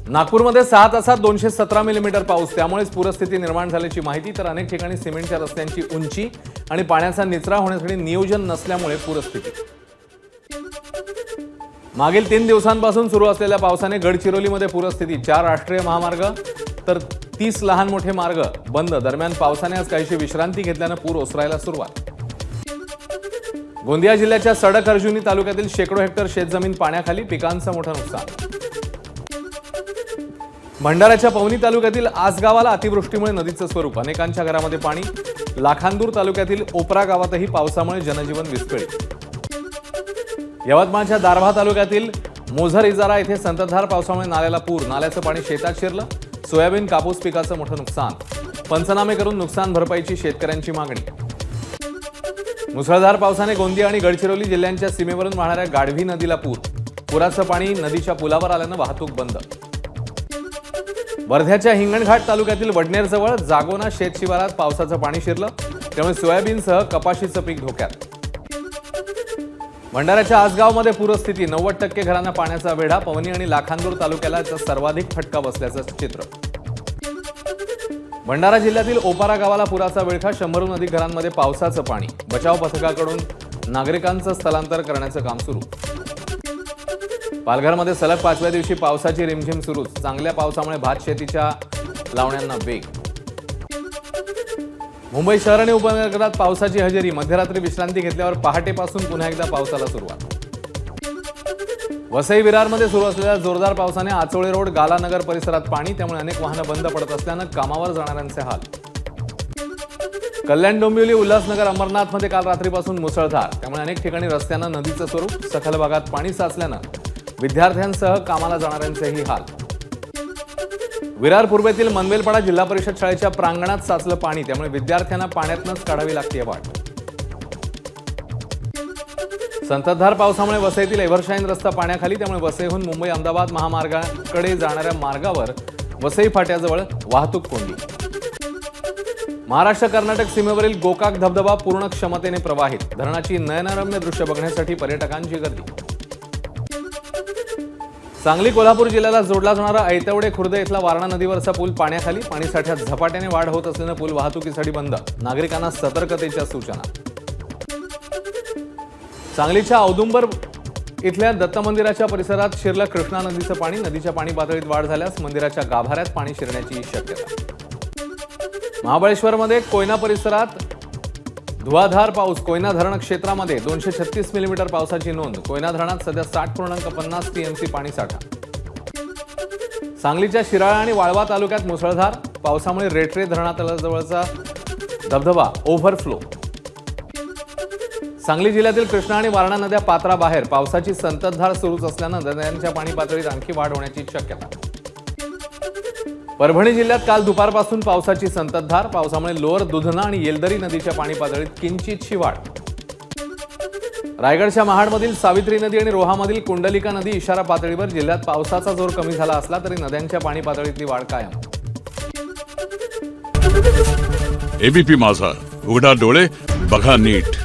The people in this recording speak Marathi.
नागपूरमध्ये 6 तासात 217 मिलीमीटर पाऊस, त्यामुळेच पूरस्थिती निर्माण झाल्याची माहिती। तर अनेक ठिकाणी सिमेंटच्या रस्त्यांची उंची आणि पाण्याचा निचरा होण्यासाठी नियोजन नसल्यामुळे पूरस्थिती। मागील 3 दिवसांपासून सुरू असलेल्या पावसाने गडचिरोलीमध्ये पूरस्थिती, 4 राष्ट्रीय महामार्ग तर 30 लहान मोठे मार्ग बंद। दरम्यान पावसाने आज काहीशी विश्रांती घेतल्याने पूर ओसरायला सुरुवात। गोंदिया जिल्ह्याच्या सडक अर्जुनी तालुक्यातील शेकडो हेक्टर शेतजमीन पाण्याखाली, पिकांचं मोठं नुकसान। भंडाऱ्याच्या पवनी तालुक्यातील आसगावाला अतिवृष्टीमुळे नदीचं स्वरूप, अनेकांच्या घरामध्ये पाणी। लाखांदूर तालुक्यातील ओपरा गावातही पावसामुळे जनजीवन विस्कळीत। यवतमाळच्या दारव्हा तालुक्यातील मोझर इजारा येथे संततधार पावसामुळे नाल्याला पूर, नाल्याचं पाणी शेतात शिरलं। सोयाबीन कापूस पिकाचं मोठं नुकसान, पंचनामे करून नुकसान भरपाईची शेतकऱ्यांची मागणी। मुसळधार पावसाने गोंदिया आणि गडचिरोली जिल्ह्यांच्या सीमेवरून वाहणाऱ्या गाढवी नदीला पूर, पुराचं पाणी नदीच्या पुलावर आल्यानं वाहतूक बंद। वर्ध्याच्या हिंगणघाट तालुक्यातील वडनेरजवळ जागोना शेतशिवारात पावसाचं पाणी शिरलं, त्यामुळे सोयाबीनसह कपाशीचं पीक धोक्यात। भंडाऱ्याच्या आसगावमध्ये पूरस्थिती, 90% घरांना पाण्याचा वेढा। पवनी आणि लाखांदूर तालुक्याला सर्वाधिक फटका बसल्याचं चित्र। भंडारा जिल्ह्यातील ओपारा गावाला पुराचा विळखा, 100हून अधिक घरांमध्ये पावसाचं पाणी। बचाव पथकाकडून नागरिकांचं स्थलांतर करण्याचं काम सुरू। पालघरमध्ये सलग 5व्या दिवशी पावसाची रिमझिम सुरूच, चांगल्या पावसामुळे भात शेतीच्या लावण्यांना वेग। मुंबई शहर आणि उपनगरात पावसाची हजेरी, मध्यरात्री विश्रांती घेतल्यावर पहाटेपासून पुन्हा एकदा पावसाला सुरुवात। वसई विरारमध्ये सुरू असलेल्या जोरदार पावसाने आचोळे रोड, गालानगर परिसरात पाणी, त्यामुळे अनेक वाहनं बंद पडत असल्यानं कामावर जाणाऱ्यांचे हाल। कल्याण, डोंबिवली, उल्हासनगर, अमरनाथमध्ये काल रात्रीपासून मुसळधार, त्यामुळे अनेक ठिकाणी रस्त्यांना नदीचं स्वरूप, सखल भागात पाणी साचल्यानं विद्यार्थ्यांसह कामाला जाणाऱ्यांचेही हाल। विरार पूर्वेतील मनवेलपाडा जिल्हा परिषद शाळेच्या प्रांगणात साचलं पाणी, त्यामुळे विद्यार्थ्यांना पाण्यातनंच काढावी लागते वाट। संततधार पावसामुळे वसईतील एव्हरशाईन रस्ता पाण्याखाली, त्यामुळे वसईहून मुंबई अहमदाबाद महामार्गाकडे जाणाऱ्या मार्गावर वसई फाट्याजवळ वाहतूक कोंडी। महाराष्ट्र कर्नाटक सीमेवरील गोकाक धबधबा पूर्ण क्षमतेने प्रवाहित, धरणाची नयनरम्य दृश्य बघण्यासाठी पर्यटकांची गर्दी। सांगली कोल्हापूर जिल्ह्याला जोडला जाणारा ऐतवडे खुर्द इथला वारणा नदीवरचा पूल पाण्याखाली, पाणीसाठ्यात झपाट्याने वाढ होत असल्यानं पूल वाहतुकीसाठी बंद, नागरिकांना सतर्कतेच्या सूचना। सांगलीच्या औदुंबर इथल्या दत्त मंदिराच्या परिसरात शिरलं कृष्णा नदीचं पाणी, नदीच्या पाणी पातळीत वाढ झाल्यास मंदिराच्या गाभाऱ्यात पाणी शिरण्याची शक्यता। महाबळेश्वरमध्ये कोयना परिसरात धुवाधार पाऊस, कोयना धरण क्षेत्रामध्ये 236 मिलीमीटर पावसाची नोंद। कोयना धरणात सध्या 60.50 टीएमसी पाणी साठा। सांगलीच्या शिराळा आणि वाळवा तालुक्यात मुसळधार पावसामुळे रेटरे धरणातलजवळचा धबधबा ओव्हरफ्लो। सांगली जिल्ह्यातील कृष्णा आणि वारणा नद्या पात्राबाहेर, पावसाची संततधार सुरूच असल्यानं नद्यांच्या पाणी पातळीत आणखी वाढ होण्याची शक्यता। परभणी जिल्ह्यात काल दुपारपासून पावसाची संततधार, पावसामुळे लोअर दुधना आणि येलदरी नदीच्या पाणी पातळीत किंचितशी वाढ। रायगडच्या महाडमधील सावित्री नदी आणि रोहामधील कुंडलिका नदी इशारा पातळीवर, जिल्ह्यात पावसाचा जोर कमी झाला असला तरी नद्यांच्या पाणी पातळीतली वाढ कायम। एबीपी माझा, उघडा डोळे बघा नीट।